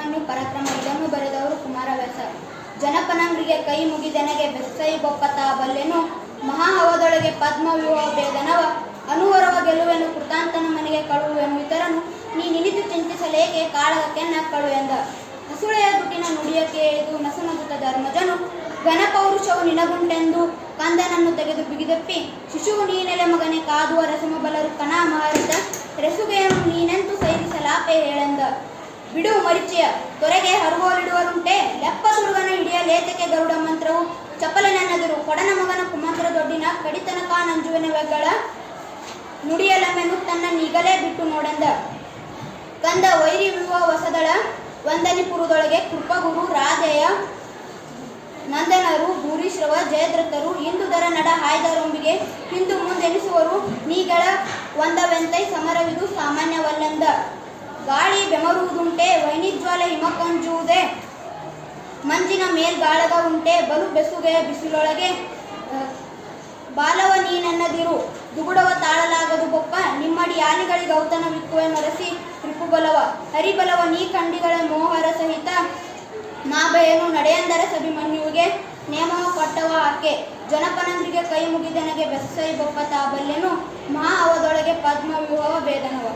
ಅಭಿಮನ್ಯು ಪರಾಕ್ರಮ ಇದನ್ನು ಬರೆದವರು ಕುಮಾರವ್ಯಾಸ. ಜನಪನಂಗ್ರಿಗೆ ಕೈ ಮುಗಿದೆನಗೆ ಬೆಸ್ಸೈ ಬೊಪ್ಪತ ಬಲ್ಲೆನು ಮಹಾಹವದೊಳಗೆ ಪದ್ಮವ್ಯೂಹ ಭೇದನವ ಅನುವರವ ಗೆಲುವೆನು ಕೃತಾಂತನ ಮನೆಗೆ ಕಳುವೆನು ಇತರನು ನೀ ನಿನಿತು ಚಿಂತಿಸಲೇಕೆ ಕಾಳಗಕ್ಕೆನ್ನ ಕಳು ಎಂದ. ಹಸುಳೆಯ ದುಡ್ಡಿನ ನುಡಿಯ ಕೇಳಿದು ನಸುನಗುತ್ತ ಧರ್ಮಜನು ಘನಪೌರುಷವು ನಿನಗುಂಟೆಂದು ಕಂದನನ್ನು ತೆಗೆದು ಬಿಗಿದಪ್ಪಿ ಶಿಶುವು ನೀನೆಲೆ ಮಗನೆ ಕಾದುವ ರಸಮ ಬಲರು ಕಣ ಮಾರಿದ ರೆಸುಗೆಯನ್ನು ನೀನೆಂತು ಸೈರಿಸಲಾಪೆ ಹೇಳೆಂದ. ಬಿಡು ಮರಿಚೆಯ ತೊರೆಗೆ ಹರುಗೋಲಿಡುವರುಂಟೆ ಲೆಪ್ಪ ದುರ್ಗನ ಹಿಡಿಯ ಲೇತಕ್ಕೆ ಗರುಡ ಮಂತ್ರವು ಚಪಲನೆನ್ನದರು ಕೊಡನ ಮಗನ ಕುಮಂತ್ರ ದೊಡ್ಡಿನ ಕಡಿತನಕ ನಂಜುವಿನ ವೆಗ್ಗಳ ನುಡಿಯಲಮೆನು ತನ್ನ ನಿಗಲೇ ಬಿಟ್ಟು ನೋಡೆಂದ. ಕಂದ ವೈರಿ ವಿವ ಹೊಸದಳ ವಂದನಿಪುರದೊಳಗೆ ಕೃಪಗುರು ರಾಧೆಯ ನಂದನರು ಭೂರಿಶ್ರವ ಜಯದ್ರಥರು ಇಂದುದರ ನಡ ಹಾಯ್ದರೊಂಬಿಗೆ ಹಿಂದು ಮುಂದೆನಿಸುವರು ನೀಗಳ ಒಂದವೆಂತೈ ಸಮರವಿದು ಸಾಮಾನ್ಯವಲ್ಲೆಂದ. ಗಾಳಿ ಬೆಮರುವುದುಂಟೆ ವೈನಿಜ್ವಾಲ ಹಿಮಕಂಜುವುದೇ ಮಂಜಿನ ಮೇಲ್ಗಾಳಗ ಉಂಟೆ ಬಲು ಬೆಸುಗೆಯ ಬಿಸಿಲೊಳಗೆ ಬಾಲವ ನೀನೆನ್ನದಿರು ದುಗುಡವ ತಾಳಲಾಗದು ಬೊಪ್ಪ ನಿಮ್ಮಡಿ ಯಾಲಿಗಳಿಗೆ ಔತಣ ವಿಕ್ಕುವೆ ನರಸಿ ರಿಪುಬಲವ ಹರಿಬಲವ ನೀ ಕಂಡಿಗಳ ಮೋಹರ ಸಹಿತ ನಾ ಬಯನು ನಡೆಯಂದರ ಸಭಿಮನ್ಯುವಿಗೆ ನೇಮವ ಕೊಟ್ಟವ ಆಕೆ. ಜನಪನಂದ್ರಿಗೆ ಕೈ ಮುಗಿದೆನಗೆ ಬೆಸ್ಸೈ ಬೊಪ್ಪತ ಬಲ್ಲೆನು ಮಹಾ ಅವದೊಳಗೆ ಪದ್ಮವ್ಯೂಹವ ಭೇದನವ.